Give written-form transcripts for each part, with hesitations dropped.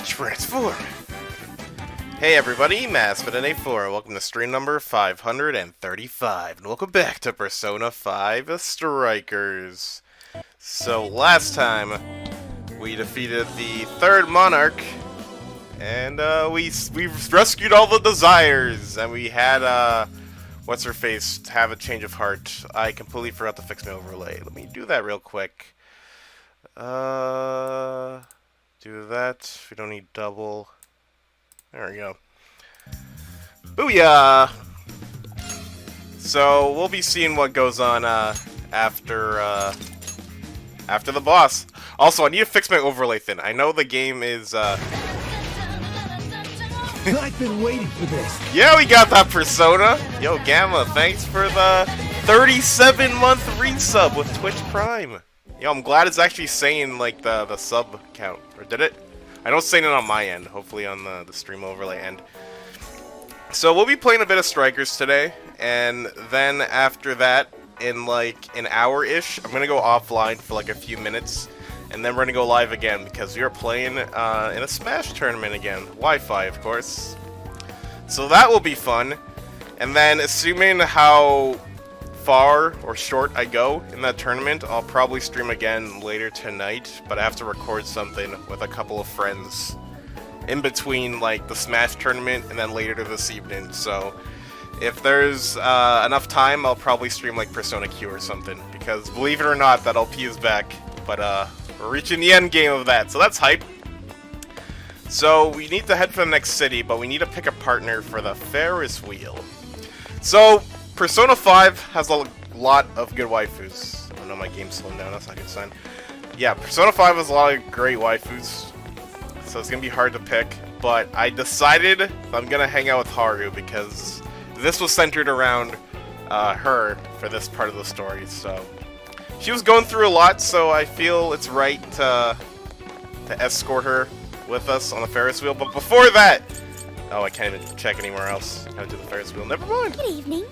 Transform! Hey everybody, MaskedMetaKnight4, welcome to stream number 535, and welcome back to Persona 5 Strikers. So last time, we defeated the third Monarch, and we rescued all the desires, and we had, what's-her-face have a change of heart. I completely forgot to fix my overlay. Let me do that real quick. Do that. We don't need double. There we go. Booyah! So we'll be seeing what goes on after the boss. Also, I need to fix my overlay thin. I know the game is I've been waiting for this. Yeah, we got that Persona. Yo, Gamma, thanks for the 37-month resub with Twitch Prime. Yo, I'm glad it's actually saying like the sub count. Or did it? I know it's saying it on my end. Hopefully on the stream overlay end. So we'll be playing a bit of Strikers today, and then after that, in like an hour-ish, I'm gonna go offline for like a few minutes, and then we're gonna go live again because we are playing in a Smash tournament again. Wi-Fi, of course. So that will be fun. And then, assuming how far or short I go in that tournament, I'll probably stream again later tonight, but I have to record something with a couple of friends in between like the Smash tournament and then later this evening. So if there's enough time, I'll probably stream like Persona Q or something, because believe it or not, that LP is back. But we're reaching the end game of that, so that's hype. So we need to head for the next city, but we need to pick a partner for the Ferris wheel. So Persona 5 has a lot of good waifus. Oh no, my game's slowing down, that's not a good sign. Yeah, Persona 5 has a lot of great waifus, so it's gonna be hard to pick, but I decided I'm gonna hang out with Haru because this was centered around her for this part of the story. So she was going through a lot, so I feel it's right to escort her with us on the Ferris wheel. But before that, oh, I can't even check anywhere else. Gotta do the Ferris wheel. Never mind. Good evening.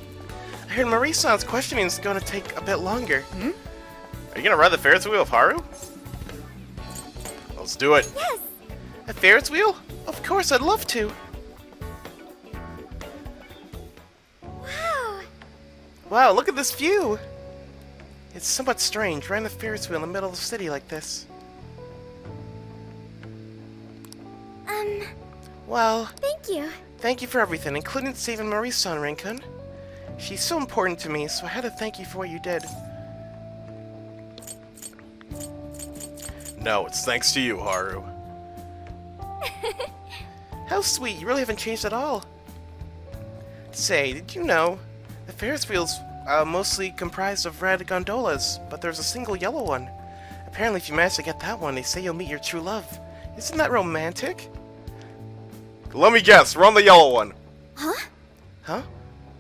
I heard Marie-san's questioning is going to take a bit longer. Are you gonna ride the Ferris wheel with Haru? Let's do it. Yes. A Ferris wheel? Of course, I'd love to. Wow. Wow, look at this view. It's somewhat strange, riding the Ferris wheel in the middle of the city like this. Well, thank you for everything, including saving Marie-san, Rincon. She's so important to me, so I had to thank you for what you did. No, it's thanks to you, Haru. How sweet, you really haven't changed at all. Say, did you know the Ferris wheel's mostly comprised of red gondolas, but there's a single yellow one. Apparently, if you manage to get that one, they say you'll meet your true love. Isn't that romantic? Let me guess, we're on the yellow one. Huh? Huh?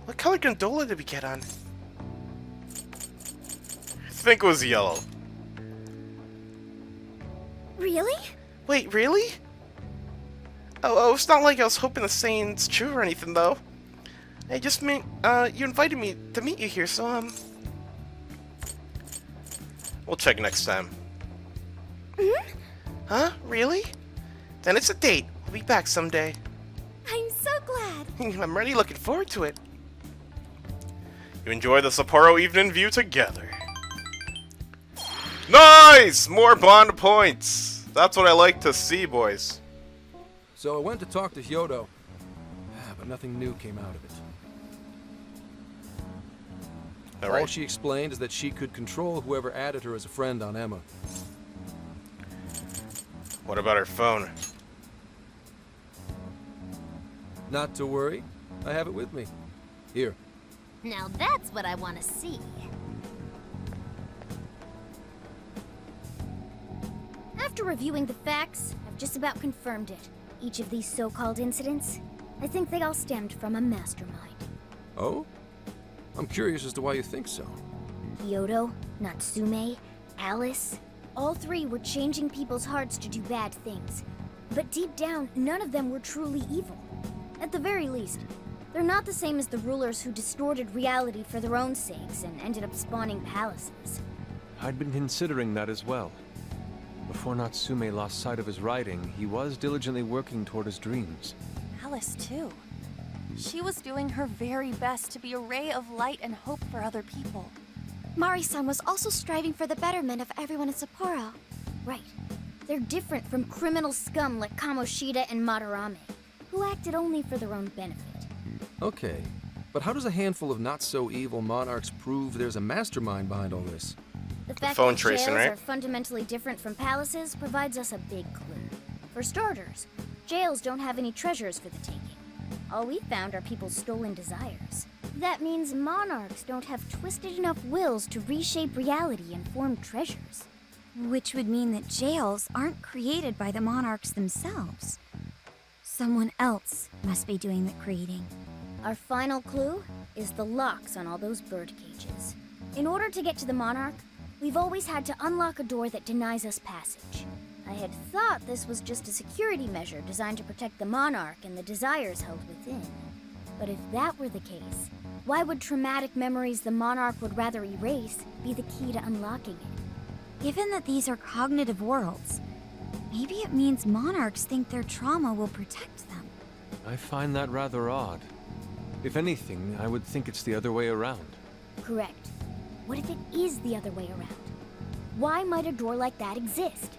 What color gondola did we get on? I think it was yellow. Really? Wait, really? Oh, it's not like I was hoping the saying's true or anything, though. I just meant, you invited me to meet you here, so, we'll check next time. Huh? Really? Then it's a date. We'll be back someday. I'm so glad. I'm really looking forward to it. You enjoy the Sapporo evening view together. Nice! More bond points! That's what I like to see, boys. So I went to talk to Hyodo, but nothing new came out of it. All she explained is that she could control whoever added her as a friend on Emma. What about her phone? Not to worry. I have it with me. Here. Now that's what I want to see. After reviewing the facts, I've just about confirmed it. Each of these so-called incidents, I think they all stemmed from a mastermind. Oh? I'm curious as to why you think so. Hyodo, Natsume, Alice, all three were changing people's hearts to do bad things. But deep down, none of them were truly evil. At the very least, they're not the same as the rulers who distorted reality for their own sakes and ended up spawning palaces. I'd been considering that as well. Before Natsume lost sight of his writing, he was diligently working toward his dreams. Alice, too. She was doing her very best to be a ray of light and hope for other people. Mari-san was also striving for the betterment of everyone in Sapporo. Right. They're different from criminal scum like Kamoshida and Madarame, who acted only for their own benefit. Okay, but how does a handful of not-so-evil monarchs prove there's a mastermind behind all this? The fact Phone that tracing, jails right? are fundamentally different from palaces provides us a big clue. For starters, jails don't have any treasures for the taking. All we found are people's stolen desires. That means monarchs don't have twisted enough wills to reshape reality and form treasures. Which would mean that jails aren't created by the monarchs themselves. Someone else must be doing the creating. Our final clue is the locks on all those bird cages. In order to get to the monarch, we've always had to unlock a door that denies us passage. I had thought this was just a security measure designed to protect the monarch and the desires held within. But if that were the case, why would traumatic memories the monarch would rather erase be the key to unlocking it? Given that these are cognitive worlds, maybe it means monarchs think their trauma will protect them. I find that rather odd. If anything, I would think it's the other way around. Correct. What if it is the other way around? Why might a door like that exist?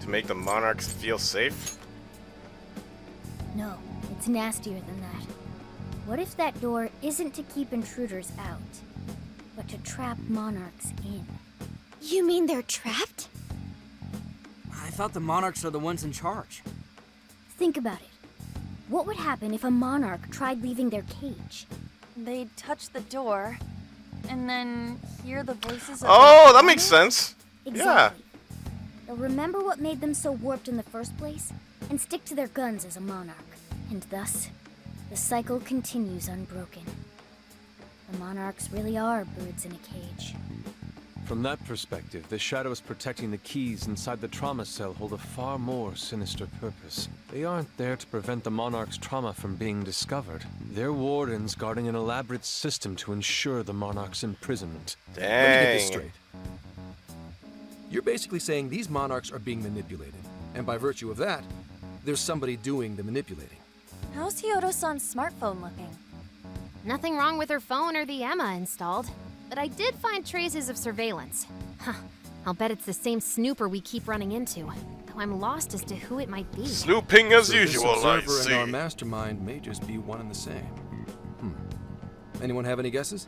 To make the monarchs feel safe? No, it's nastier than that. What if that door isn't to keep intruders out, but to trap monarchs in? You mean they're trapped? I thought the monarchs are the ones in charge. Think about it. What would happen if a monarch tried leaving their cage? They'd touch the door, and then hear the voices of Oh, their that makes opponents? sense. Exactly. They'll remember what made them so warped in the first place, and stick to their guns as a monarch. And thus, the cycle continues unbroken. The monarchs really are birds in a cage. From that perspective, the shadows protecting the keys inside the trauma cell hold a far more sinister purpose. They aren't there to prevent the monarch's trauma from being discovered. They're wardens guarding an elaborate system to ensure the monarch's imprisonment. Let me get this Dang. straight. You're basically saying these monarchs are being manipulated, and by virtue of that, there's somebody doing the manipulating. How's Hyodo-san's smartphone looking? Nothing wrong with her phone or the Emma installed, but I did find traces of surveillance. Huh, I'll bet it's the same snooper we keep running into, though I'm lost as to who it might be. Snooping as So this usual, I observer see. and our mastermind may just be one and the same. Anyone have any guesses?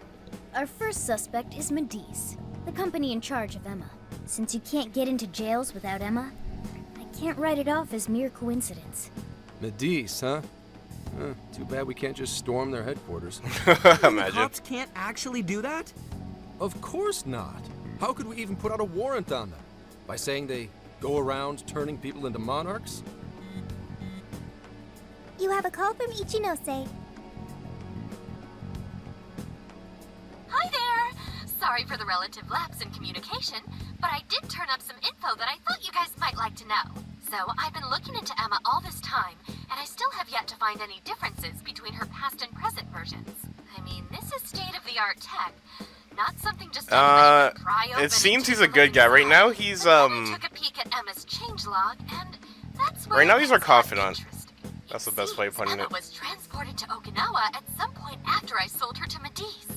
Our first suspect is Medice, the company in charge of Emma. Since you can't get into jails without Emma, I can't write it off as mere coincidence. Medice, huh? Too bad we can't just storm their headquarters. Imagine. Cops can't actually do that? Of course not. How could we even put out a warrant on them? By saying they go around turning people into monarchs? You have a call from Ichinose. Hi there! Sorry for the relative lapse in communication, but I did turn up some info that I thought you guys might like to know. So I've been looking into Emma all this time, and I still have yet to find any differences between her past and present versions. I mean, this is state-of-the-art tech, not something just anybody can pry open It seems and he's take a good look guy. Right inside. now, he's, But then I took a peek at Emma's changelog, and that's where Right now, it he's our gets more confidant. interesting. That's It the best way of seems putting Emma it. was transported to Okinawa at some point after I sold her to Medice.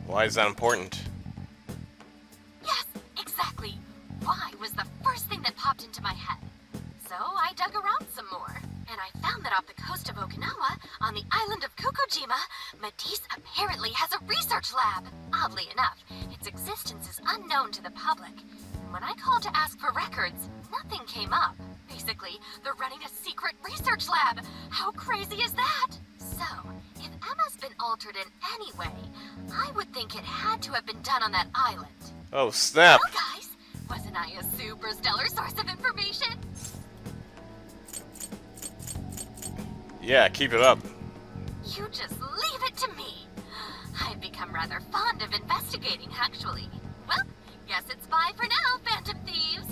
Why is that important? Yes, exactly. Why was the first thing that popped into my head. So I dug around some more, and I found that off the coast of Okinawa, on the island of Kokojima, Medice apparently has a research lab. Oddly enough, its existence is unknown to the public. And when I called to ask for records, nothing came up. Basically, they're running a secret research lab. How crazy is that? So, if Emma's been altered in any way, I would think it had to have been done on that island. Oh, snap. Well, guys, wasn't I a super stellar source of information? Yeah, keep it up. You just leave it to me. I've become rather fond of investigating, actually. Well, guess it's bye for now, Phantom Thieves.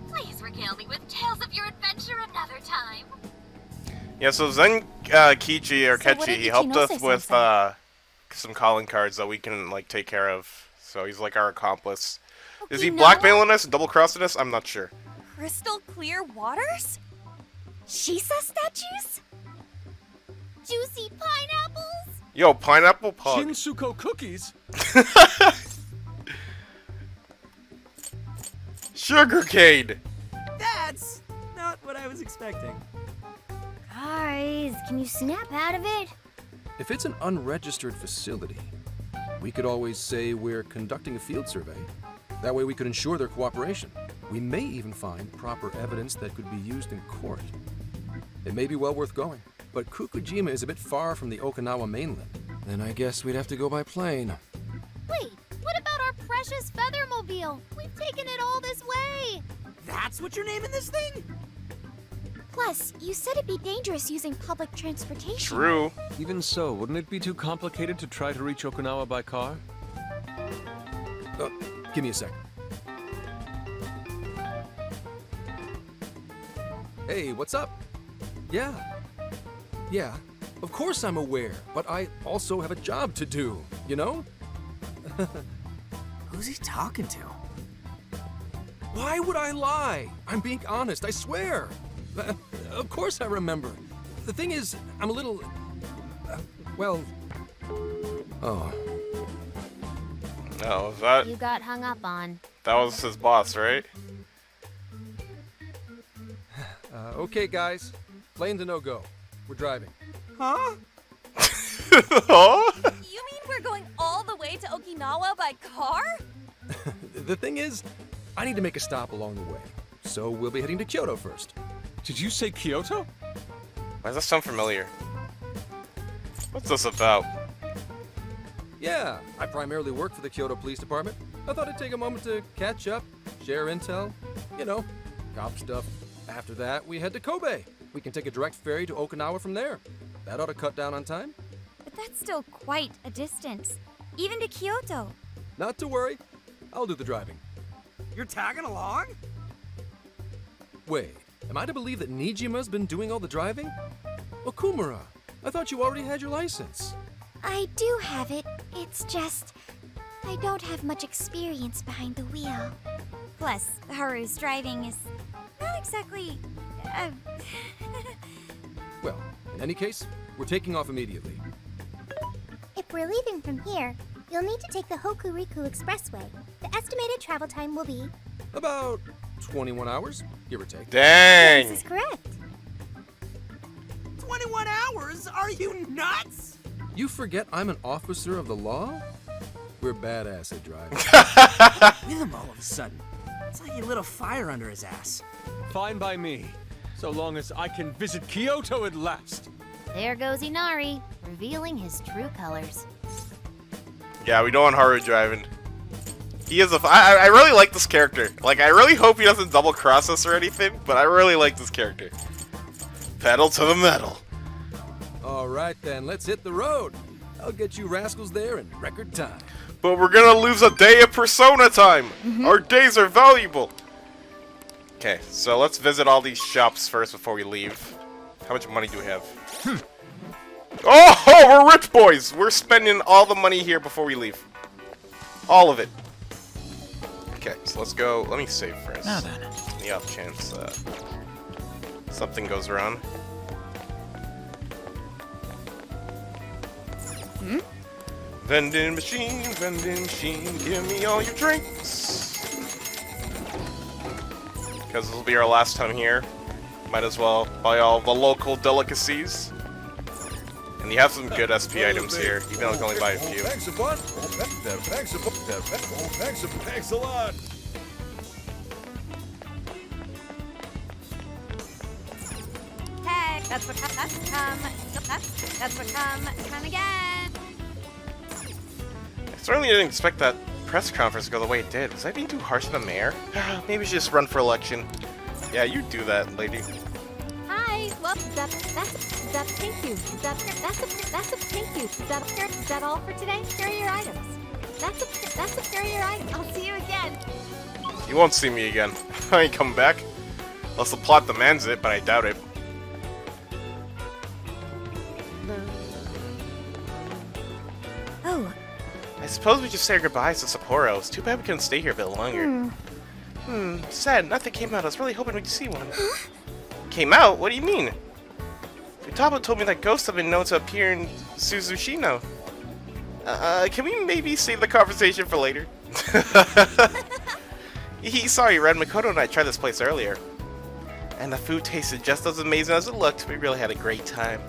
Please, Ricky. regale me with tales of your adventure another time. Yeah, so Zen Kichi or So what Kechi, did he helped Ichinose us with sensei? some calling cards that we can like take care of. So he's like our accomplice. Is he Okinawa? blackmailing us, double crossing us? I'm not sure. Crystal clear waters? Shisa statues? Juicy pineapples? Yo, pineapple pug. Shinsuko cookies? Sugarcane. That's not what I was expecting. Guys, can you snap out of it? If it's an unregistered facility, we could always say we're conducting a field survey. That way we could ensure their cooperation. We may even find proper evidence that could be used in court. It may be well worth going, but Kukujima is a bit far from the Okinawa mainland. Then I guess we'd have to go by plane. Wait, what about our precious Feathermobile? We've taken it all this way. That's what you're naming this thing? Plus, you said it'd be dangerous using public transportation. True. Even so, wouldn't it be too complicated to try to reach Okinawa by car? Give me a sec. Hey, what's up? Yeah. Yeah, of course I'm aware, but I also have a job to do, you know? Who's he talking to? Why would I lie? I'm being honest, I swear. Of course I remember. The thing is, I'm a little... well... Oh. Oh, You got hung up on. that was his boss, right? Okay, guys. Plane's a no-go. We're driving. Huh? Oh? You mean we're going all the way to Okinawa by car? The thing is, I need to make a stop along the way. So we'll be heading to Kyoto first. Did you say Kyoto? Why does that sound familiar? What's this about? Yeah, I primarily work for the Kyoto Police Department. I thought I'd take a moment to catch up, share intel, you know, cop stuff. After that, we head to Kobe. We can take a direct ferry to Okinawa from there. That ought to cut down on time. But that's still quite a distance. Even to Kyoto. Not to worry. I'll do the driving. You're tagging along? Wait, am I to believe that Nijima's been doing all the driving? Okumura, I thought you already had your license. I do have it. It's just... I don't have much experience behind the wheel. Plus, Haru's driving is not exactly... Well, in any case, we're taking off immediately. If we're leaving from here, you'll need to take the Hokuriku Expressway. The estimated travel time will be... About 21 hours, give or take. Dang! This is correct. 21 hours? Are you nuts? You forget I'm an officer of the law? We're badass at driving. With him all of a sudden. It's like you lit a fire under his ass. Fine by me, so long as I can visit Kyoto at last. There goes Inari, revealing his true colors. Yeah, we don't want Haru driving. He is I really like this character. Like, I really hope he doesn't double cross us or anything, but I really like this character. Pedal to the metal. All right then, let's hit the road. I'll get you rascals there in record time. But we're gonna lose a day of Persona time. Our days are valuable. Okay, so let's visit all these shops first before we leave. How much money do we have? Oh, we're rich boys. We're spending all the money here before we leave. All of it. Okay, so let's go. Let me save first. Now then. The off chance something goes wrong. Vending machine, give me all your drinks. Because this will be our last time here. Might as well buy all the local delicacies. And you have some good SP items here, even though I can only buy a few. Thanks a bunch. Thanks a lot. Hey, that's what come again. I certainly didn't expect that press conference to go the way it did. Was I being too harsh on the mayor? Maybe we should just run for election. Yeah, you do that, lady. Hi, well, thank you. That's a thank you. Is that all for today? Here are your items. Here are your items. I'll see you again. You won't see me again. I ain't coming back. Unless the plot demands it, but I doubt it. Oh, I suppose we should say our goodbyes to Sapporo. It's too bad we couldn't stay here a bit longer. Sad. Nothing came out. I was really hoping we'd see one. Came out? What do you mean? Futaba told me that ghosts have been known to appear in Suzushino. Can we maybe save the conversation for later? Sorry, Red. Makoto and I tried this place earlier. And the food tasted just as amazing as it looked. We really had a great time.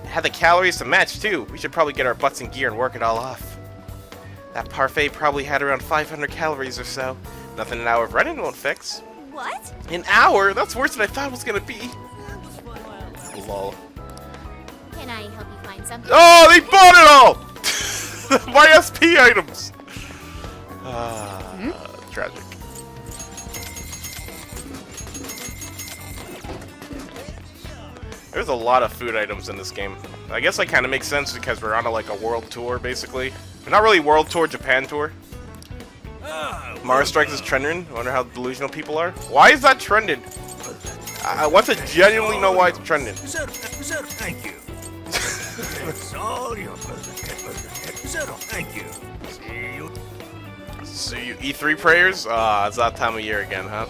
It had the calories to match, too. We should probably get our butts in gear and work it all off. That parfait probably had around 500 calories or so. Nothing an hour of running won't fix. what? An hour? That's worse than I thought it was gonna be. Lol. Can I help you find something? Oh, they bought it all! My SP items! Tragic. There's a lot of food items in this game. I guess that kind of makes sense because we're on a world tour, basically. But not really world tour, Japan tour. Mars Strikes is trending. I wonder how delusional people are. Why is that trending? I want to genuinely know why it's trending. Thank you. It's all your Thank you. See you. E3 prayers? It's that time of year again, huh?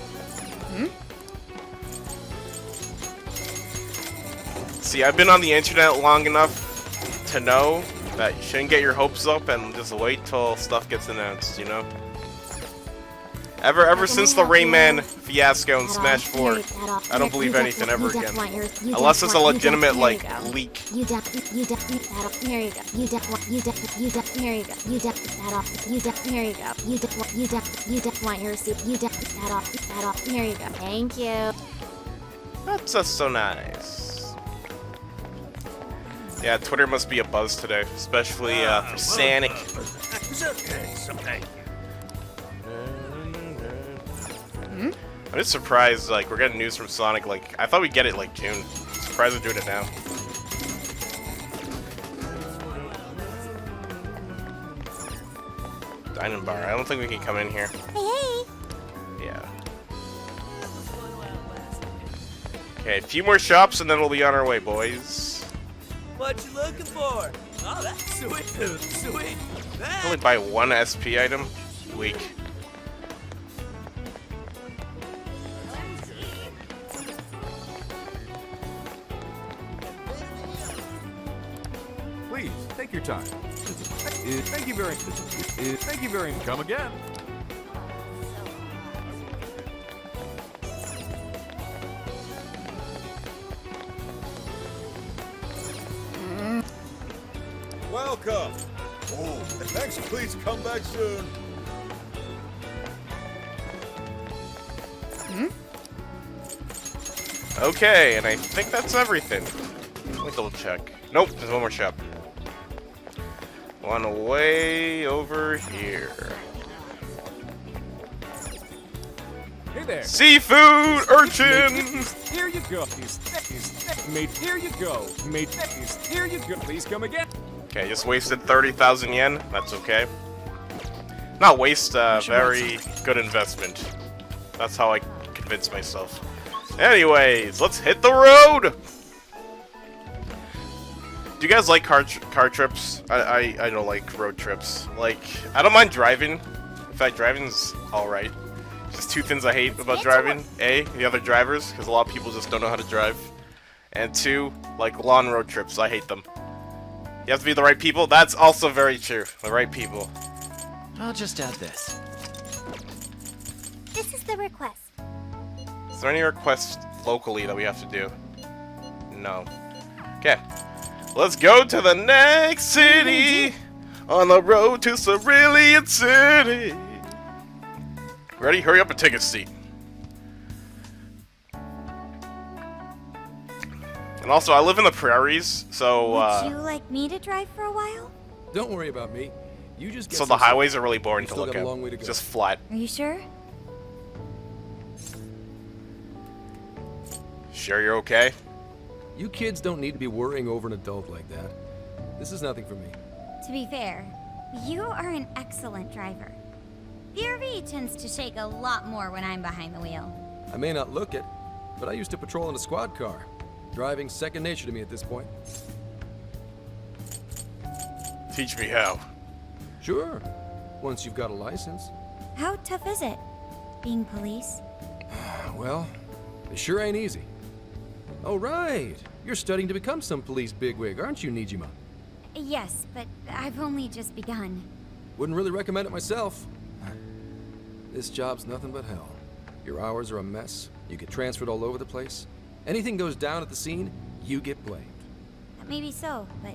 See, I've been on the internet long enough to know that you shouldn't get your hopes up and just wait till stuff gets announced, you know? Ever since the Rayman fiasco in Smash 4, I don't believe anything ever again. Unless it's a legitimate, leak. Here you go. You definitely want your soup. You definitely that off. Here you go. Thank you. That's just so nice. Yeah, Twitter must be a buzz today, especially for Sonic. I'm just surprised, we're getting news from Sonic, I thought we'd get it, June. Surprised we're doing it now. Dining bar, I don't think we can come in here. Hey. Yeah. Okay, a few more shops and then we'll be on our way, boys. What you looking for? Oh, that's sweet. Sweet. Only buy one SP item? Weak. Please, take your time. Thank you very much. Thank you very much. Come again. Welcome. Oh, and thanks. Please come back soon. Okay, and I think that's everything. Let me double check. Nope, there's one more shop. One way over here. Hey there. Seafood urchin! Here you go. Mate, here you go. Mate, here you go. Please come again. Okay, just wasted 30,000 yen. That's okay. Not waste, very good investment. That's how I convince myself. Anyways, let's hit the road! Do you guys like car trips? I don't like road trips. I don't mind driving. In fact, driving's alright. Just two things I hate about driving. A, the other drivers, because a lot of people just don't know how to drive. And two, long road trips. I hate them. You have to be the right people. That's also very true. The right people. I'll just add this. This is the request. Is there any requests locally that we have to do? No. Okay. Let's go to the next city. On the road to Cerulean City. Ready? Hurry up and take a seat. And also, I live in the prairies, so Would you like me to drive for a while? Don't worry about me. You just get so the highways are really boring We've to still look got at. a long way to It's go. just flat. Are you sure? Sure you're okay? You kids don't need to be worrying over an adult like that. This is nothing for me. To be fair, you are an excellent driver. The RV tends to shake a lot more when I'm behind the wheel. I may not look it, but I used to patrol in a squad car. Driving's second nature to me at this point. Teach me how. Sure, once you've got a license. How tough is it, being police? Well, it sure ain't easy. Oh, right. You're studying to become some police bigwig, aren't you, Nijima? Yes, but I've only just begun. Wouldn't really recommend it myself. This job's nothing but hell. Your hours are a mess. You get transferred all over the place. Anything goes down at the scene, you get blamed. That may be so, but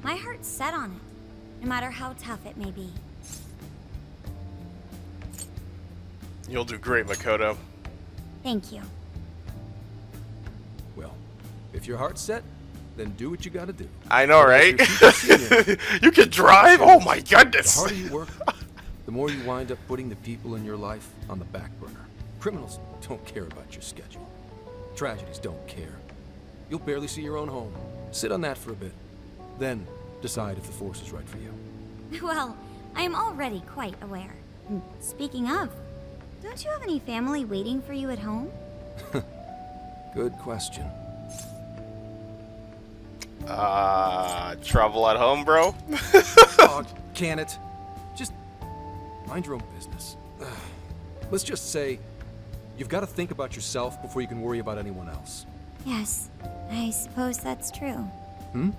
my heart's set on it, no matter how tough it may be. You'll do great, Makoto. Thank you. Well, if your heart's set, then do what you gotta do. I know, right? You can drive? Oh my goodness! The harder you work, the more you wind up putting the people in your life on the back burner. Criminals don't care about your schedule. Tragedies don't care. You'll barely see your own home. Sit on that for a bit. Then decide if the force is right for you. Well, I am already quite aware. And speaking of, don't you have any family waiting for you at home? Good question. Trouble at home, bro? Oh, can it? Just mind your own business. Let's just say you've got to think about yourself before you can worry about anyone else. Yes, I suppose that's true. Hmm?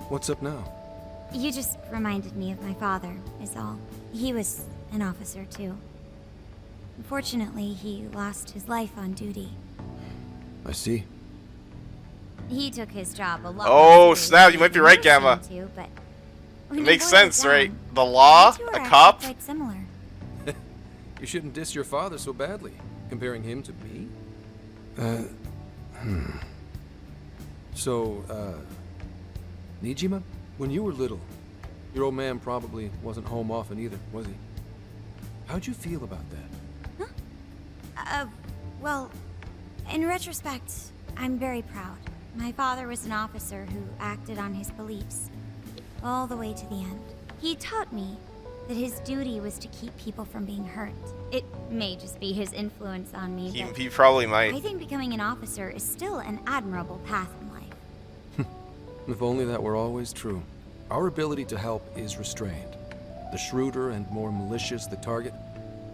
What's up now? You just reminded me of my father, is all. He was an officer, too. Unfortunately, he lost his life on duty. I see. He took his job a lot. Oh, snap, you might be right, Gamma. Too, but it makes sense, right? The law? A cop? Quite similar. You shouldn't diss your father so badly, comparing him to me. So, Nijima, when you were little, your old man probably wasn't home often either, was he? How'd you feel about that? Huh? Well, in retrospect, I'm very proud. My father was an officer who acted on his beliefs, all the way to the end. He taught me that his duty was to keep people from being hurt. It may just be his influence on me, but He probably might. I think becoming an officer is still an admirable path in life. If only that were always true. Our ability to help is restrained. The shrewder and more malicious the target,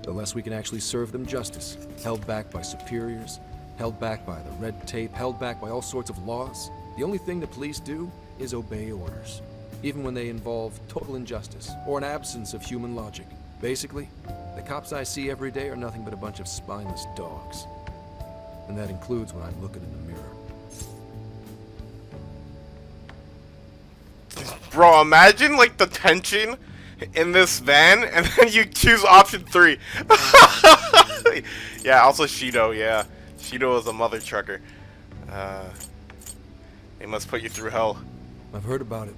the less we can actually serve them justice. Held back by superiors, held back by the red tape, held back by all sorts of laws. The only thing the police do is obey orders, even when they involve total injustice or an absence of human logic. Basically, the cops I see every day are nothing but a bunch of spineless dogs. And that includes when I'm looking in the mirror. Bro, imagine like the tension in this van, and then you choose option 3. Yeah, also Shido, yeah. Shido is a mother trucker. They must put you through hell. I've heard about it.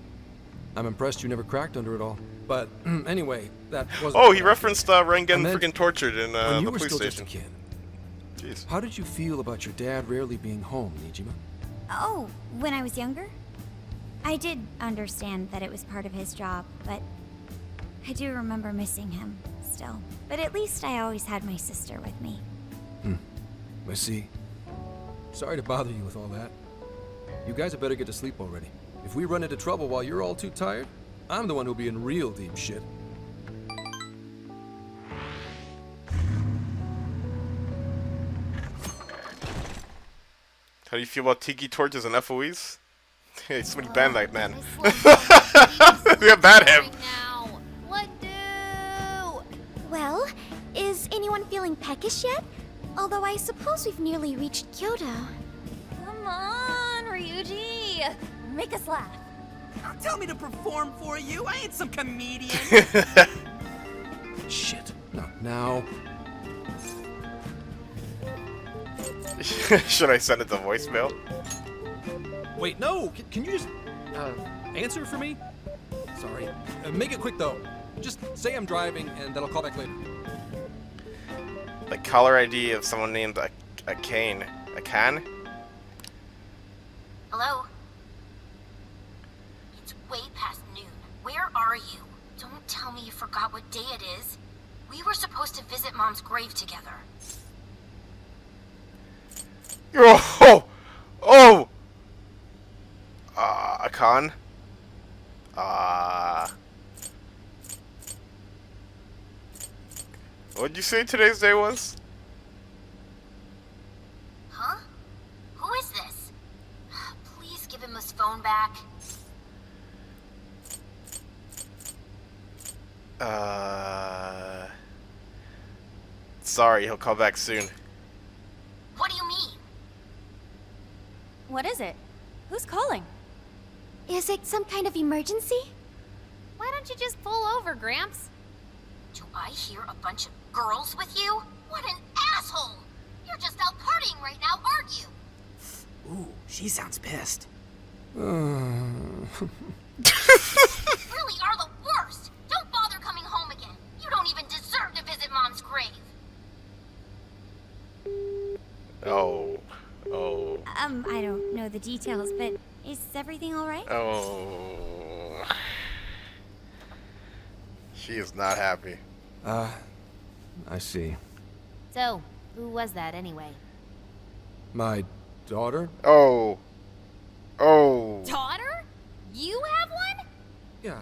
I'm impressed you never cracked under it all. But anyway, that wasn't... Oh, he referenced Ren getting freaking tortured in when you the were police still station. just a kid, Jeez. how did you feel about your dad rarely being home, Nijima? Oh, when I was younger? I did understand that it was part of his job, but I do remember missing him still. But at least I always had my sister with me. I see. Sorry to bother you with all that. You guys had better get to sleep already. If we run into trouble while you're all too tired, I'm the one who'll be in real deep shit. How do you feel about tiki torches and FOEs? Hey, somebody ban that man. We got ban him. What do? Well, is anyone feeling peckish yet? Although I suppose we've nearly reached Kyoto. Come on, Ryuji. Make us laugh. Don't tell me to perform for you. I ain't some comedian. Shit, not now. Should I send it to voicemail? Wait, no! Can you just, answer for me? Sorry. Make it quick, though. Just say I'm driving, and then I'll call back later. The caller ID of someone named Akane. Akane? Hello? It's way past noon. Where are you? Don't tell me you forgot what day it is. We were supposed to visit Mom's grave together. Oh! Oh! Akane? What'd you say today's day was? Huh? Who is this? Please give him his phone back. Sorry, he'll call back soon. What do you mean? What is it? Who's calling? Is it some kind of emergency? Why don't you just pull over, Gramps? Do I hear a bunch of girls with you? What an asshole! You're just out partying right now, aren't you? Ooh, she sounds pissed. Really are the worst! Don't bother coming home again. You don't even deserve to visit Mom's grave. Oh. I don't know the details, but is everything alright? Oh. She is not happy. I see. So, who was that anyway? My daughter? Oh. Oh. Daughter? You have one? Yeah,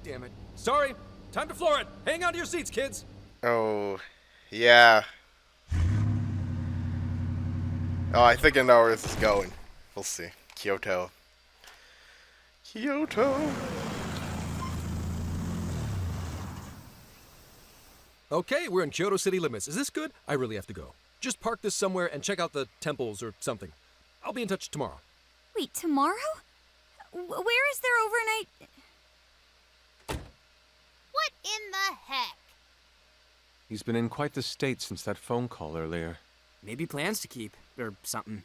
damn it. Sorry, time to floor it. Hang on to your seats, kids. Oh. Yeah. Oh, I think I know where this is going. We'll see. Kyoto. Okay, we're in Kyoto city limits. Is this good? I really have to go. Just park this somewhere and check out the temples or something. I'll be in touch tomorrow. Wait, tomorrow? Where is there overnight? What in the heck? He's been in quite the state since that phone call earlier. Maybe plans to keep, or something.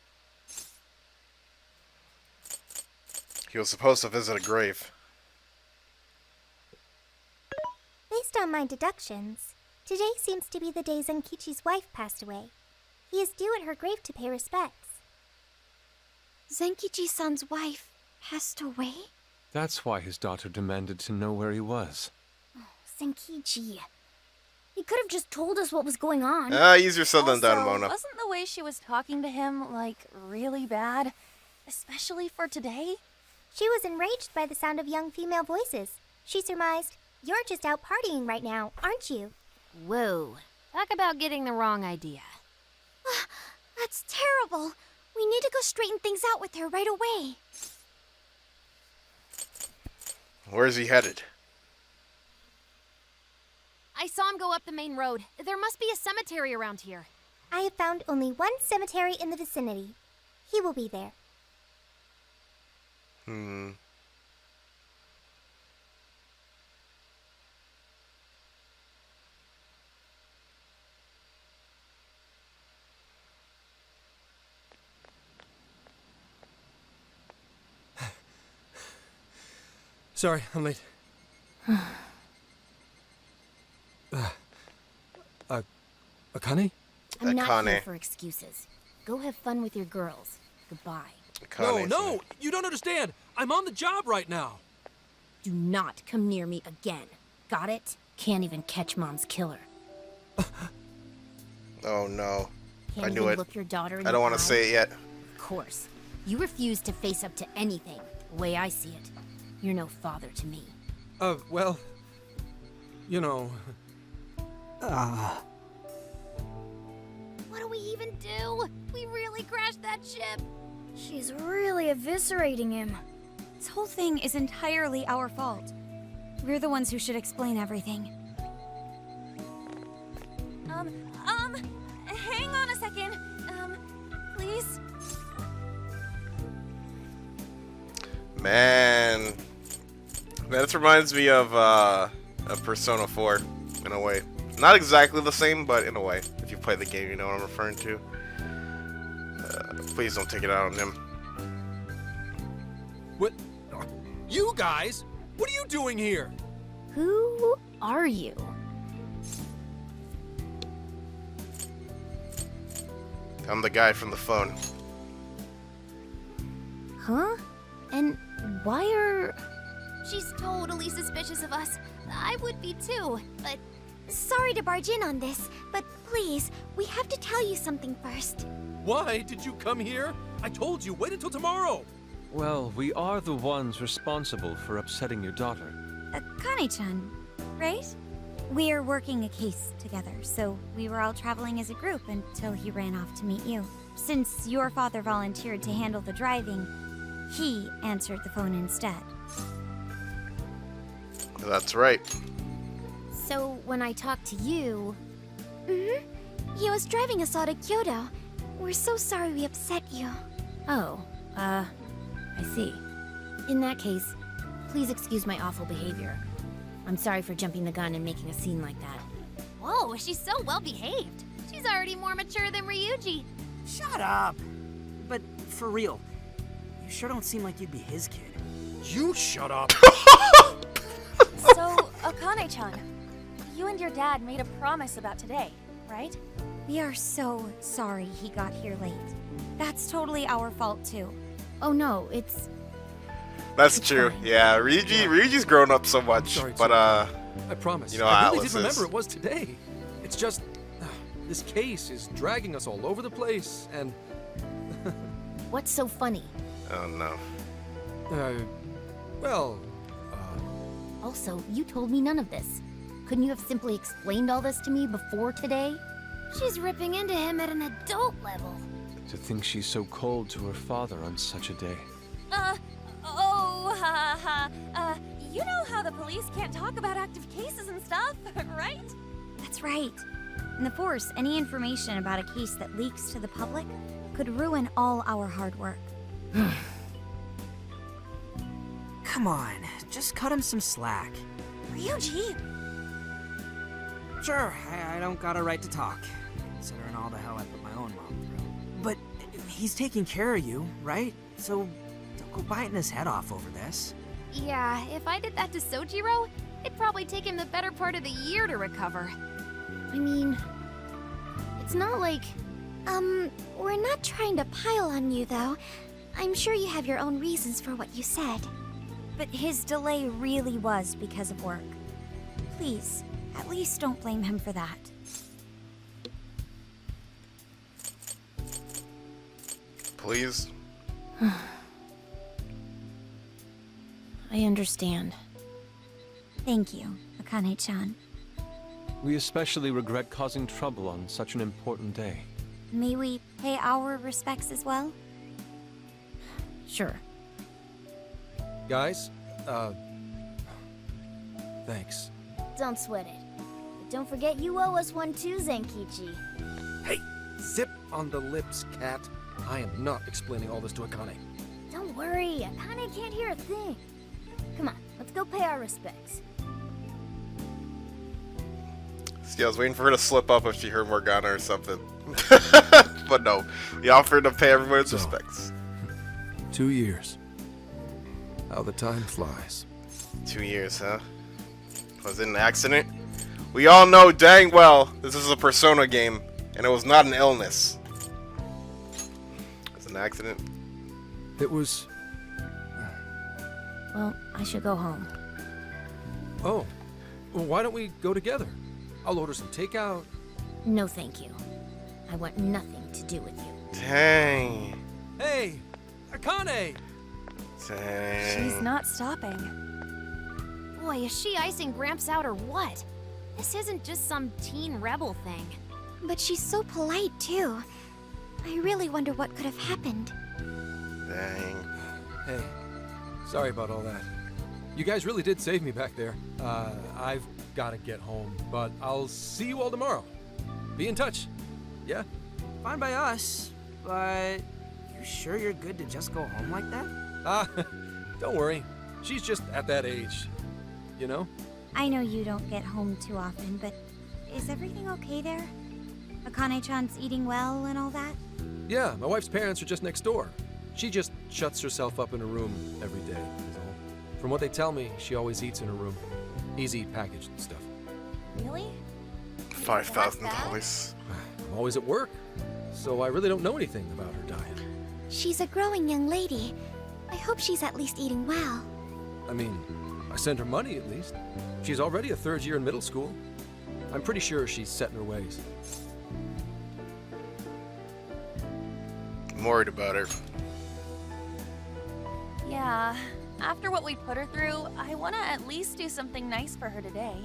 He was supposed to visit a grave. Based on my deductions, today seems to be the day Zenkichi's wife passed away. He is due at her grave to pay respects. Zenkichi-san's wife passed away? That's why his daughter demanded to know where he was. Zenkichi. He could have just told us what was going on. Easier said than done, Also, Mona. wasn't the way she was talking to him, like, really bad? Especially for today? She was enraged by the sound of young female voices. She surmised, "You're just out partying right now, aren't you?" Whoa. Talk about getting the wrong idea. That's terrible. We need to go straighten things out with her right away. Where's he headed? I saw him go up the main road. There must be a cemetery around here. I have found only one cemetery in the vicinity. He will be there. Sorry, I'm late. Akane? I'm not Akane. here for excuses. Go have fun with your girls. Goodbye. Akane's No, you don't understand. I'm on the job right now. Do not come near me again. Got it? Can't even catch Mom's killer. Oh no. Can't I knew even it. look your daughter in I don't the want to eye? say it yet. Of course. You refuse to face up to anything, the way I see it. You're no father to me. Well, you know. What do we even do? We really crashed that ship. She's really eviscerating him. This whole thing is entirely our fault. We're the ones who should explain everything. Hang on a second. Please? Man, this reminds me of Persona 4 in a way. Not exactly the same, but in a way. If you play the game, you know what I'm referring to. Please don't take it out on him. What? You guys? What are you doing here? Who are you? I'm the guy from the phone. Huh? And why are... She's totally suspicious of us. I would be too, but Sorry to barge in on this, but please, we have to tell you something first. Why did you come here? I told you, wait until tomorrow. Well, we are the ones responsible for upsetting your daughter. Akane-chan, right? We're working a case together, so we were all traveling as a group until he ran off to meet you. Since your father volunteered to handle the driving, he answered the phone instead. That's right. So, when I talked to you... He was driving us all to Kyoto. We're so sorry we upset you. Oh, I see. In that case, please excuse my awful behavior. I'm sorry for jumping the gun and making a scene like that. Whoa, she's so well behaved. She's already more mature than Ryuji. Shut up! But for real, you sure don't seem like you'd be his kid. You shut up. So, Akane-chan, you and your dad made a promise about today, right? We are so sorry he got here late. That's totally our fault too. Oh no, it's... That's true. fine. Yeah, Ryuji's grown up so much, Sorry, but I promise. you know, I really Atlas did remember is. it was today. It's just this case is dragging us all over the place, and What's so funny? Oh no. well, Also, you told me none of this. Couldn't you have simply explained all this to me before today? She's ripping into him at an adult level. To think she's so cold to her father on such a day. You know how the police can't talk about active cases and stuff, right? That's right. In the Force, any information about a case that leaks to the public could ruin all our hard work. Come on, just cut him some slack. Ryuji! Sure, I don't got a right to talk, considering all the hell I put my own mom through. But he's taking care of you, right? So don't go biting his head off over this. Yeah, if I did that to Sojiro, it'd probably take him the better part of the year to recover. I mean, it's not like... We're not trying to pile on you, though. I'm sure you have your own reasons for what you said. But his delay really was because of work. Please, at least don't blame him for that. Please. I understand. Thank you, Akane-chan. We especially regret causing trouble on such an important day. May we pay our respects as well? Sure. guys, thanks. Don't sweat it. But don't forget you owe us one too, Zenkichi. Hey, zip on the lips, cat. I am not explaining all this to Akane. Don't worry, Akane can't hear a thing. Come on, let's go pay our respects. See, I was waiting for her to slip up if she heard Morgana or something. But no, we offered to pay everyone's respects. 2 years. How the time flies. 2 years, huh? Was it an accident? We all know dang well this is a Persona game, and it was not an illness. It was an accident. It was... Well, I should go home. Oh, well, why don't we go together? I'll order some takeout. No, thank you. I want nothing to do with you. Dang. Hey, Akane! Dang. She's not stopping. Boy, is she icing Gramps out or what? This isn't just some teen rebel thing. But she's so polite, too. I really wonder what could have happened. Dang. Hey, sorry about all that. You guys really did save me back there. I've got to get home, but I'll see you all tomorrow. Be in touch. Yeah? Fine by us, but you sure you're good to just go home like that? Don't worry. She's just at that age. You know? I know you don't get home too often, but is everything okay there? Akane-chan's eating well and all that? Yeah, my wife's parents are just next door. She just shuts herself up in her room every day, is all. From what they tell me, she always eats in her room. Easy packaged stuff. Really? $5,000. I'm always at work, so I really don't know anything about her diet. She's a growing young lady. I hope she's at least eating well. I mean, I send her money at least. She's already a third year in middle school. I'm pretty sure she's set in her ways. I'm worried about her. Yeah, after what we put her through, I want to at least do something nice for her today.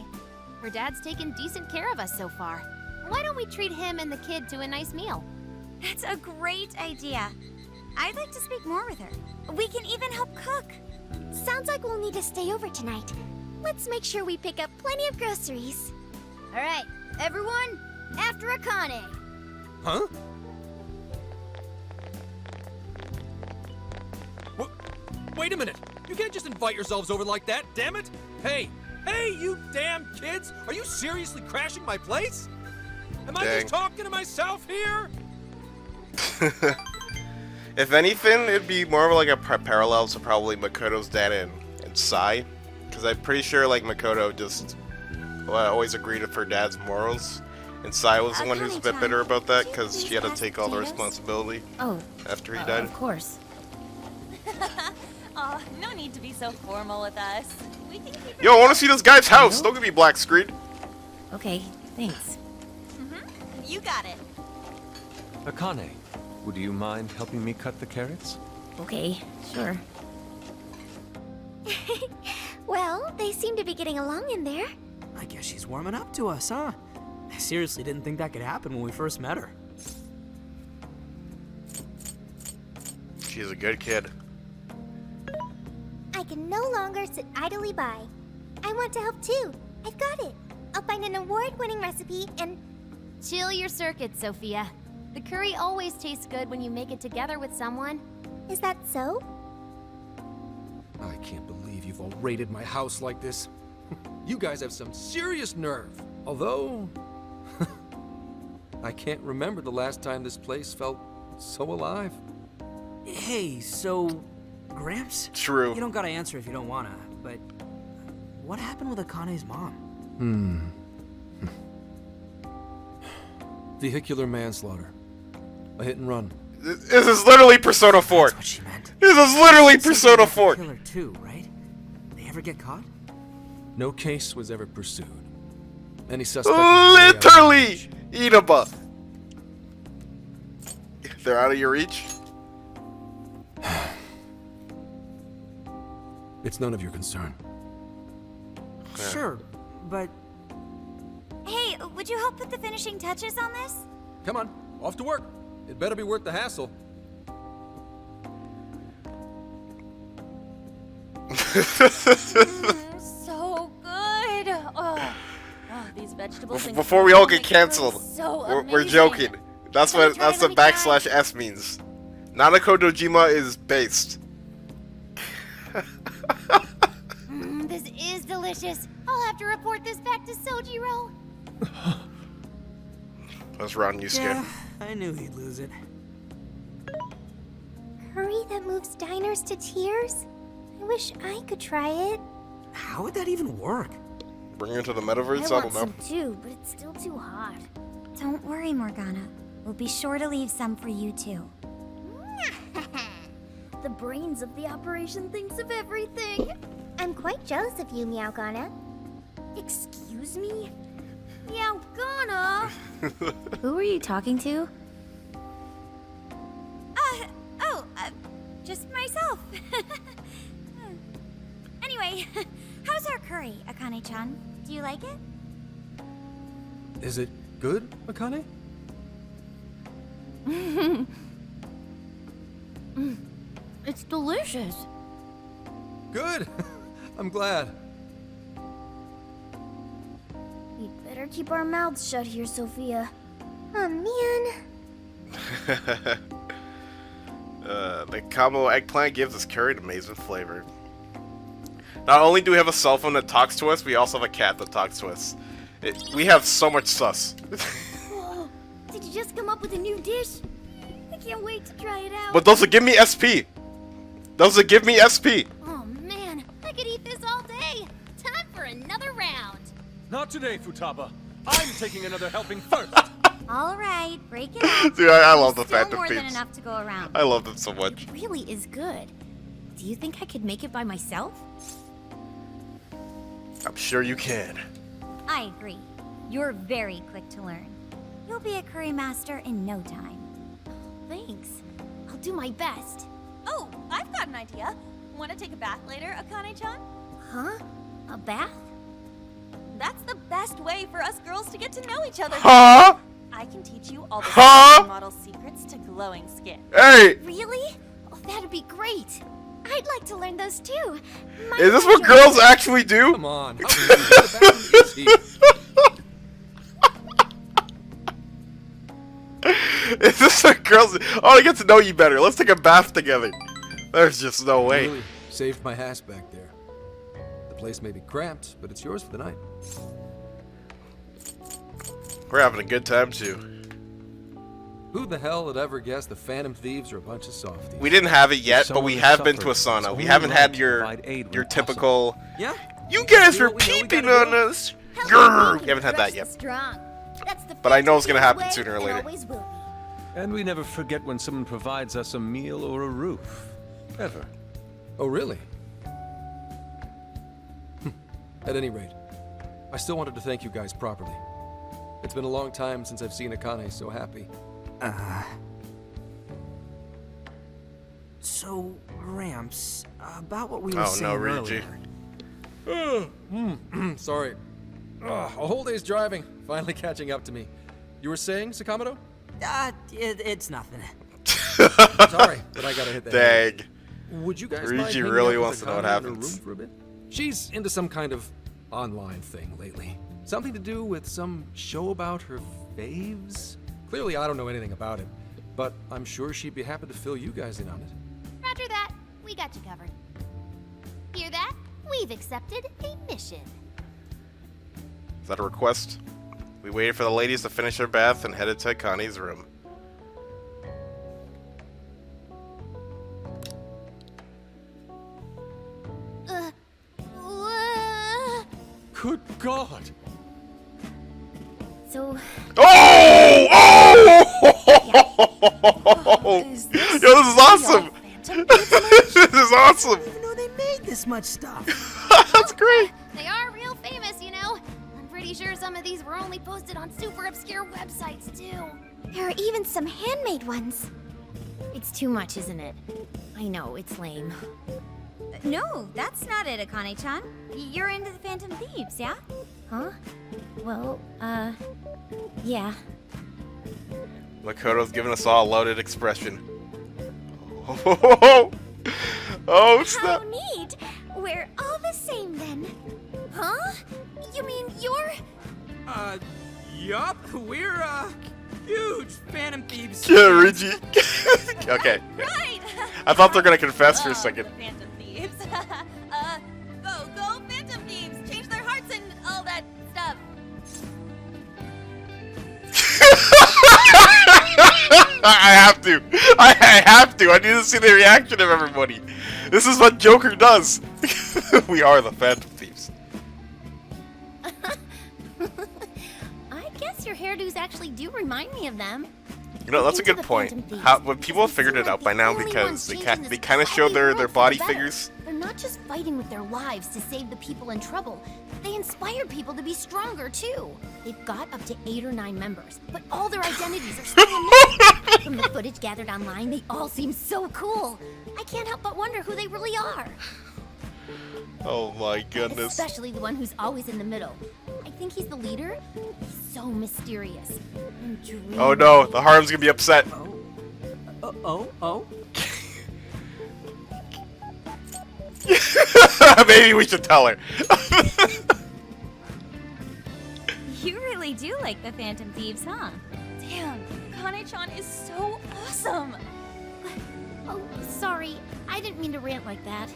Her dad's taken decent care of us so far. Why don't we treat him and the kid to a nice meal? That's a great idea. I'd like to speak more with her. We can even help cook. Sounds like we'll need to stay over tonight. Let's make sure we pick up plenty of groceries. All right, everyone, after Akane. Huh? Wait a minute! You can't just invite yourselves over like that, damn it! Hey! Hey, you damn kids! Are you seriously crashing my place? Am I just talking to myself here? If anything, it'd be more of like a parallel to probably Makoto's dad and Sai. Because I'm pretty sure like Makoto just always agreed with her dad's morals. And Sai was the one who's a bit bitter about that because she had to take all the responsibility after he died. Of course. Aw, no need to be so formal with us. We can keep it. Yo, I want to see this guy's house! Don't give me black screen! Okay, thanks. You got it. Akane, would you mind helping me cut the carrots? Okay, sure. Well, they seem to be getting along in there. I guess she's warming up to us, huh? I seriously didn't think that could happen when we first met her. She's a good kid. I can no longer sit idly by. I want to help too. I've got it. I'll find an award-winning recipe and... Chill your circuits, Sophia. The curry always tastes good when you make it together with someone. Is that so? I can't believe you've all raided my house like this. You guys have some serious nerve. Although... I can't remember the last time this place felt so alive. Hey, so... Gramps? True. You don't gotta answer if you don't wanna, but... What happened with Akane's mom? Vehicular manslaughter. A hit and run. This is literally Persona 4. That's what she meant. This is literally Persona 4. Killer too, right? They ever get caught? No case was ever pursued. Any suspect... was way out of Literally! reach. Inaba. They're out of your reach? It's none of your concern. Sure, but... Hey, would you help put the finishing touches on this? Come on, off to work. It better be worth the hassle. So good. Oh, these vegetables. and Before we all get make food cancelled, so we're amazing. joking. That's Let me what try, the let me try. /S means. Nanako Dojima is based. This is delicious. I'll have to report this back to Sojiro. That's Ron Yusuke. Yeah, I knew he'd lose it. Curry that moves diners to tears? I wish I could try it. How would that even work? Bring her to the metaverse? I I want don't know. some too, but it's still too hot. Don't worry, Morgana. We'll be sure to leave some for you too. The brains of the operation thinks of everything. I'm quite jealous of you, Meowgana. Excuse me? Meowgana? Who were you talking to? Just myself. Anyway, how's our curry, Akane-chan? Do you like it? Is it good, Akane? It's delicious. Good. I'm glad. We better keep our mouths shut here, Sophia. Oh, man. The combo eggplant gives this curry an amazing flavor. Not only do we have a cell phone that talks to us, we also have a cat that talks to us. We have so much sus. Whoa, did you just come up with a new dish? I can't wait to try it out. But those will give me SP. Those will give me SP. Oh man, I could eat this all day. Time for another round. Not today, Futaba. I'm taking another helping first. All right, break it up. Dude, I love the Still fact more that than peeps. enough to go around. I love them so much. It really is good. Do you think I could make it by myself? I'm sure you can. I agree. You're very quick to learn. You'll be a curry master in no time. Thanks. I'll do my best. Oh, I've got an idea. Want to take a bath later, Akane-chan? Huh? A bath? That's the best way for us girls to get to know each other. Huh? I can teach you all the Huh? model secrets to glowing skin. Hey! Really? Oh, that'd be great. I'd like to learn those too. Is this what girls actually do? Come on. How can you get the bathroom is here? Is this what girls do? Oh, I get to know you better. Let's take a bath together. There's just no way. Really saved my ass back there. The place may be cramped, but it's yours for the night. We're having a good time too. Who the hell would ever guess the Phantom Thieves are a bunch of softies? We didn't have it yet, but we Someone have been to a suffered. sauna. It's We only haven't right had to your provide aid when typical. Yeah? You guys Do are what we know we peeping gotta on do. us. Grrr. We haven't had that yet. Strong. That's the But I know it's gonna Phantom happen Thieves' sooner or way, later. and always will be. And we never forget when someone provides us a meal or a roof. Ever. Oh, really? At any rate, I still wanted to thank you guys properly. It's been a long time since I've seen Akane so happy. So, Ramps, about what we were Oh saying no, Ryuji. earlier. Sorry. A whole day's driving, finally catching up to me. You were saying, Sakamoto? It's nothing. Sorry, but I gotta hit that. Dang. Would you guys Ryuji mind hanging really out with wants to know what Akane in her happens. room for a bit? She's into some kind of online thing lately. Something to do with some show about her faves? Clearly, I don't know anything about it, but I'm sure she'd be happy to fill you guys in on it. Roger that. We got you covered. Hear that? We've accepted a mission. Is that a request? We waited for the ladies to finish their bath and headed to Akane's room. Good God! So, Oh! Oh! Is Yo, this this is awesome! Phantom Thieves? This is awesome! I didn't even know they made this much stuff. That's great! They are real famous, you know. I'm pretty sure some of these were only posted on super obscure websites, too. there are even some handmade ones. It's too much, isn't it? I know, it's lame. No, that's not it, Akane-chan. You're into the Phantom Thieves, yeah? Huh? Well, yeah. Makoto's giving us all a loaded expression. Oh, How snap! neat! We're all the same then. Huh? You mean you're... Yup, we're, huge Phantom Thieves. Yeah, Ryuji. Okay. Right! I thought they were gonna confess for a Love second. the Phantom Thieves. Go Phantom Thieves! Change their hearts and all that stuff. I have to. I have to. I need to see the reaction of everybody. This is what Joker does. We are the Phantom Thieves. I guess your hairdos actually do remind me of them. You know, that's a Into good the point. Phantom Thieves. How, when people have They figured seem it like out by the now only because ones they changing they this kind of show crappy their world for body the better. figures. They're not just fighting with their lives to save the people in trouble. They inspire people to be stronger too. They've got up to 8 or 9 members, but all their identities are still unknown. From the footage gathered online, they all seem so cool. I can't help but wonder who they really are. Oh my goodness. Especially the one who's always in the middle. I think he's the leader. He's so mysterious. And dreamy. Oh no, the Harem's gonna be upset. Oh. Maybe we should tell her. You really do like the Phantom Thieves, huh? Damn, Akane-chan is so awesome. Oh, sorry. I didn't mean to rant like that.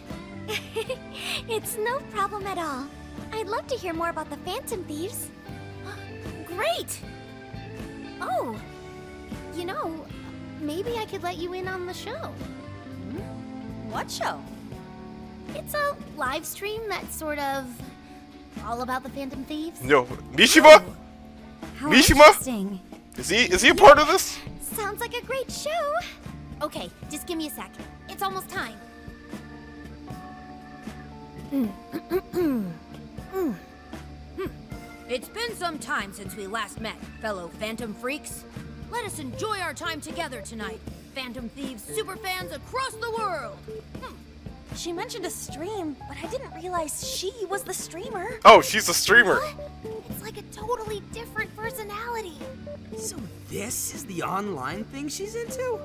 It's no problem at all. I'd love to hear more about the Phantom Thieves. Great! Oh, you know, maybe I could let you in on the show. What show? It's a live stream that's sort of all about the Phantom Thieves. Yo, Mishima? How Mishima? interesting. Is he a part of this? Sounds like a great show. Okay, just give me a sec. It's almost time. It's been some time since we last met, fellow Phantom Freaks. Let us enjoy our time together tonight, Phantom Thieves superfans across the world! She mentioned a stream, but I didn't realize she was the streamer. Oh, she's a streamer. It's like a totally different personality. So this is the online thing she's into?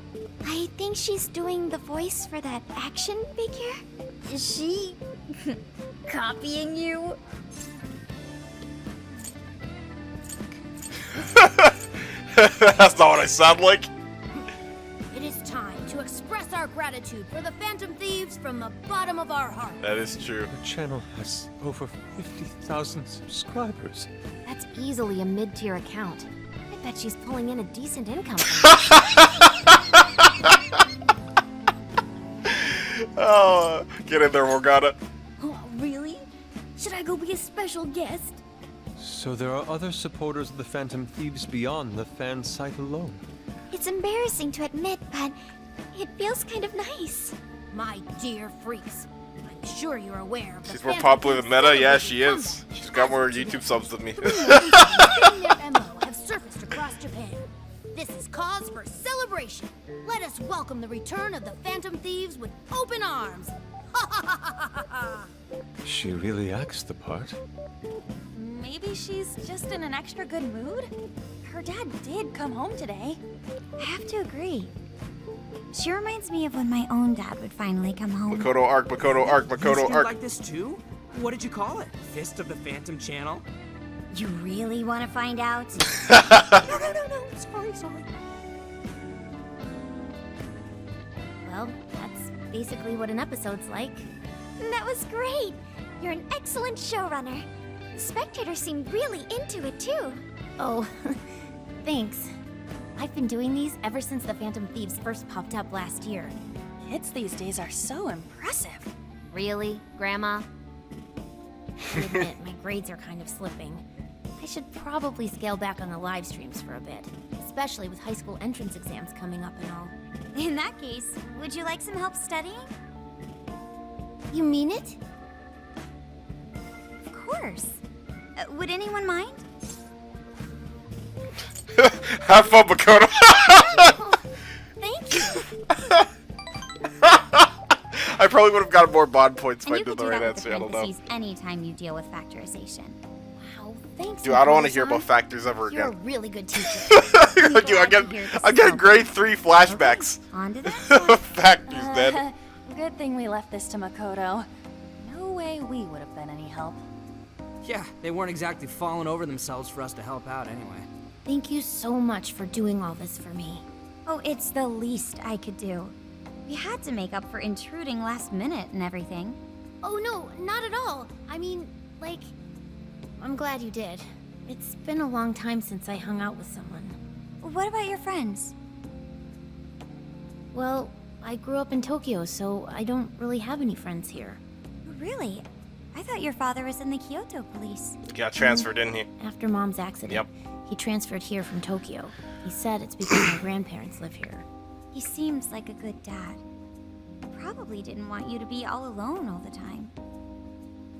I think she's doing the voice for that action figure. Is she copying you? That's not what I sound like. It is time to express our gratitude for the Phantom Thieves from the bottom of our heart. That is true. The channel has over 50,000 subscribers. That's easily a mid-tier account. I bet she's pulling in a decent income. Oh, get in there, Morgana. Oh, really? Should I go be a special guest? So there are other supporters of the Phantom Thieves beyond the fan site alone. It's embarrassing to admit, but it feels kind of nice. My dear freaks, I'm sure you're aware of the She's more Phantom popular than Thieves Meta. Yeah, she celebrating is. comeback. She's got more As of YouTube subs than me. today, their MO have surfaced across Japan. This is cause for celebration. Let us welcome the return of the Phantom Thieves with open arms. She really acts the part. Maybe she's just in an extra good mood? Her dad did come home today. I have to agree. She reminds me of when my own dad would finally come home. Makoto arc, Makoto arc, You Makoto stream arc. like this too? What did you call it? Fist of the Phantom channel? You really want to find out? No. Sorry. Well, that's basically what an episode's like. That was great! You're an excellent showrunner. The spectators seem really into it, too. Oh, thanks. I've been doing these ever since the Phantom Thieves first popped up last year. Kids these days are so impressive. Really, Grandma? I admit, my grades are kind of slipping. I should probably scale back on the live streams for a bit, especially with high school entrance exams coming up and all. In that case, would you like some help studying? You mean it? Of course. Would anyone mind? Have fun, Makoto. Thank you! I probably would have gotten more bond points if And I you did could the do right that with answer. I don't know. parentheses anytime you deal with factorization. Wow, thanks. Dude, I don't want to hear Makoto-san. about factors ever You're a again. really good teacher. Dude, I get grade 3 flashbacks. On to that. Factors, man. Good thing we left this to Makoto. No way we would have been any help. Yeah, they weren't exactly falling over themselves for us to help out anyway. Thank you so much for doing all this for me. Oh, it's the least I could do. We had to make up for intruding last minute and everything. Oh no, not at all. I mean, like, I'm glad you did. It's been a long time since I hung out with someone. What about your friends? Well, I grew up in Tokyo, so I don't really have any friends here. Really? I thought your father was in the Kyoto police. Got transferred, didn't he? After Mom's accident, Yep. he transferred here from Tokyo. He said it's because my grandparents live here. He seems like a good dad. Probably didn't want you to be all alone all the time.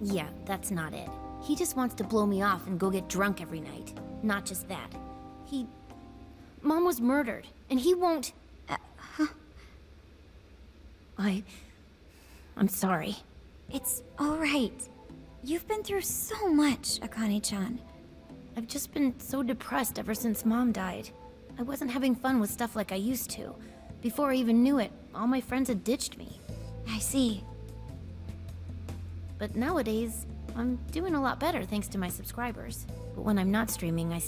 Yeah, that's not it. He just wants to blow me off and go get drunk every night. Not just that. Mom was murdered, and he won't... I'm sorry. It's all right. You've been through so much, Akane-chan. I've just been so depressed ever since Mom died. I wasn't having fun with stuff like I used to. Before I even knew it, all my friends had ditched me. I see. But nowadays, I'm doing a lot better thanks to my subscribers. But when I'm not streaming, I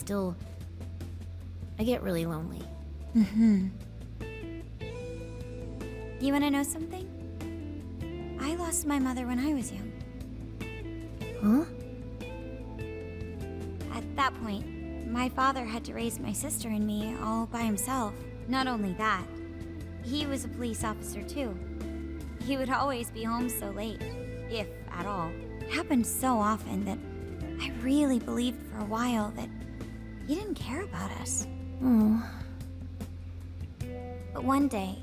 get really lonely. Mm-hmm. You want to know something? I lost my mother when I was young. Huh? At that point, my father had to raise my sister and me all by himself. Not only that, he was a police officer too. He would always be home so late, if at all. It happened so often that I really believed for a while that he didn't care about us. Oh. But one day,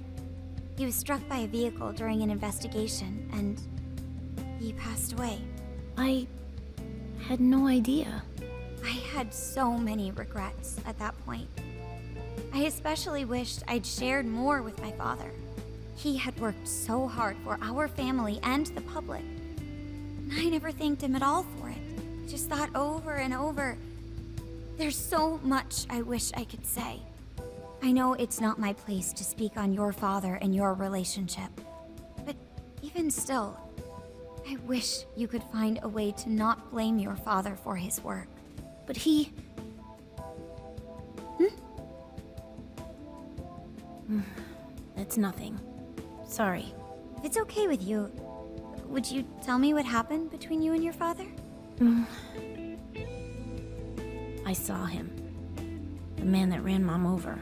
he was struck by a vehicle during an investigation, and he passed away. I had no idea. I had so many regrets at that point. I especially wished I'd shared more with my father. He had worked so hard for our family and the public. And I never thanked him at all for it. Just thought over and over. There's so much I wish I could say. I know it's not my place to speak on your father and your relationship. But even still, I wish you could find a way to not blame your father for his work. But he... That's nothing. Sorry. If it's okay with you, would you tell me what happened between you and your father? I saw him. The man that ran Mom over.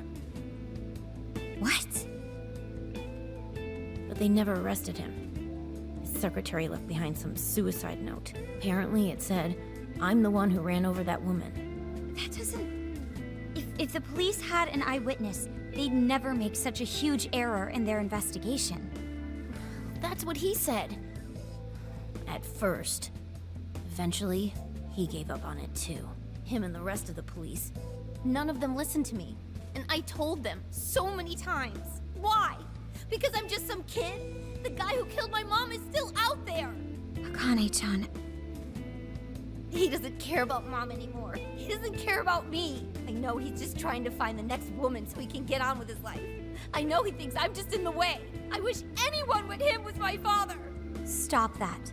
What? But they never arrested him. His secretary left behind some suicide note. Apparently it said, "I'm the one who ran over that woman." That doesn't... If the police had an eyewitness, they'd never make such a huge error in their investigation. That's what he said. At first. Eventually, he gave up on it too. Him and the rest of the police. None of them listened to me. And I told them so many times. Why? Because I'm just some kid? The guy who killed my mom is still out there! Akane-chan... He doesn't care about Mom anymore. He doesn't care about me. I know he's just trying to find the next woman so he can get on with his life. I know he thinks I'm just in the way. I wish anyone but him was my father. Stop that.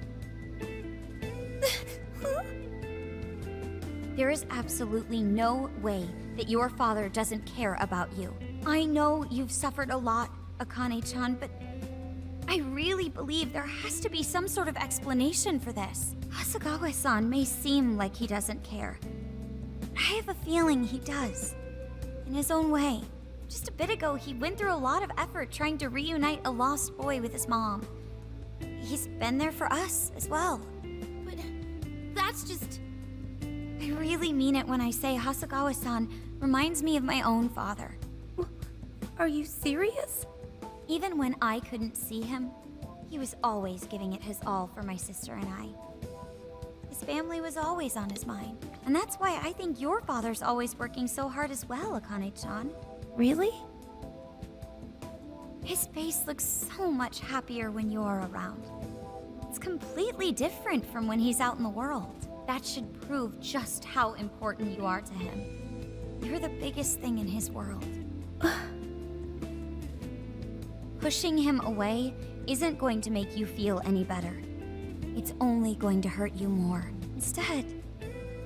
There is absolutely no way that your father doesn't care about you. I know you've suffered a lot, Akane-chan, but I really believe there has to be some sort of explanation for this. Hasegawa-san may seem like he doesn't care. I have a feeling he does. In his own way. Just a bit ago, he went through a lot of effort trying to reunite a lost boy with his mom. He's been there for us as well. But that's just... I really mean it when I say Hasegawa-san reminds me of my own father. Are you serious? Even when I couldn't see him, he was always giving it his all for my sister and I. His family was always on his mind. And that's why I think your father's always working so hard as well, Akane-chan. Really? His face looks so much happier when you're around. It's completely different from when he's out in the world. That should prove just how important you are to him. You're the biggest thing in his world. Pushing him away isn't going to make you feel any better. It's only going to hurt you more. Instead,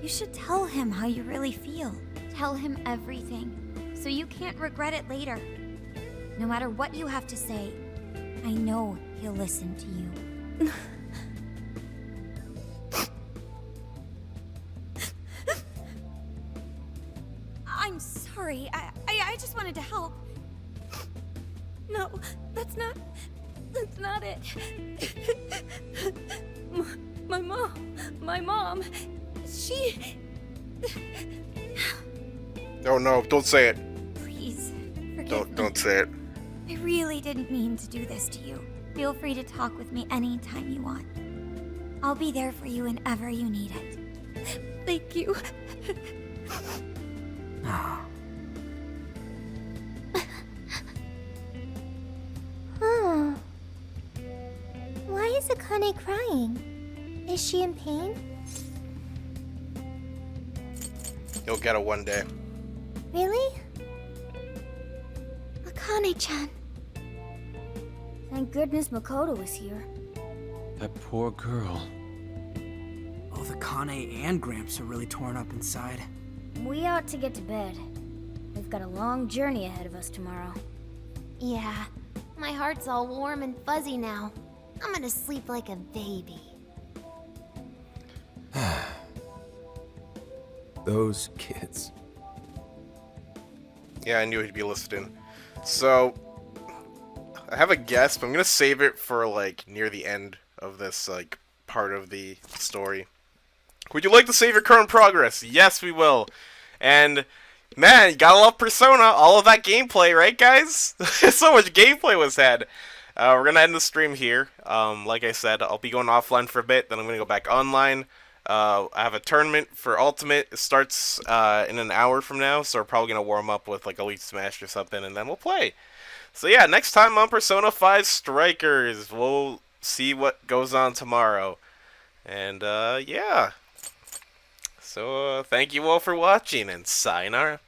you should tell him how you really feel. Tell him everything, so you can't regret it later. No matter what you have to say, I know he'll listen to you. I'm sorry. I just wanted to help. No, that's not it. My mom, she... Oh no, don't say it. Please, forgive me. Don't say it. I really didn't mean to do this to you. Feel free to talk with me anytime you want. I'll be there for you whenever you need it. Thank you. Huh. Why is Akane crying? Is she in pain? You'll get it one day. Really? Akane-chan. Thank goodness Makoto was here. That poor girl. Both Akane and Gramps are really torn up inside. We ought to get to bed. We've got a long journey ahead of us tomorrow. Yeah, my heart's all warm and fuzzy now. I'm gonna sleep like a baby. Those kids. Yeah, I knew he'd be listening. So, I have a guess, but I'm gonna save it for, like, near the end of this, like, part of the story. Would you like to save your current progress? Yes, we will. And, man, you gotta love Persona. All of that gameplay, right, guys? So much gameplay was had. We're gonna end the stream here. Like I said, I'll be going offline for a bit, then I'm gonna go back online. I have a tournament for Ultimate. It starts in an hour from now, so we're probably gonna warm up with like Elite Smash or something, and then we'll play. So yeah, next time on Persona 5 Strikers, we'll see what goes on tomorrow. And yeah. So thank you all for watching, and sayonara.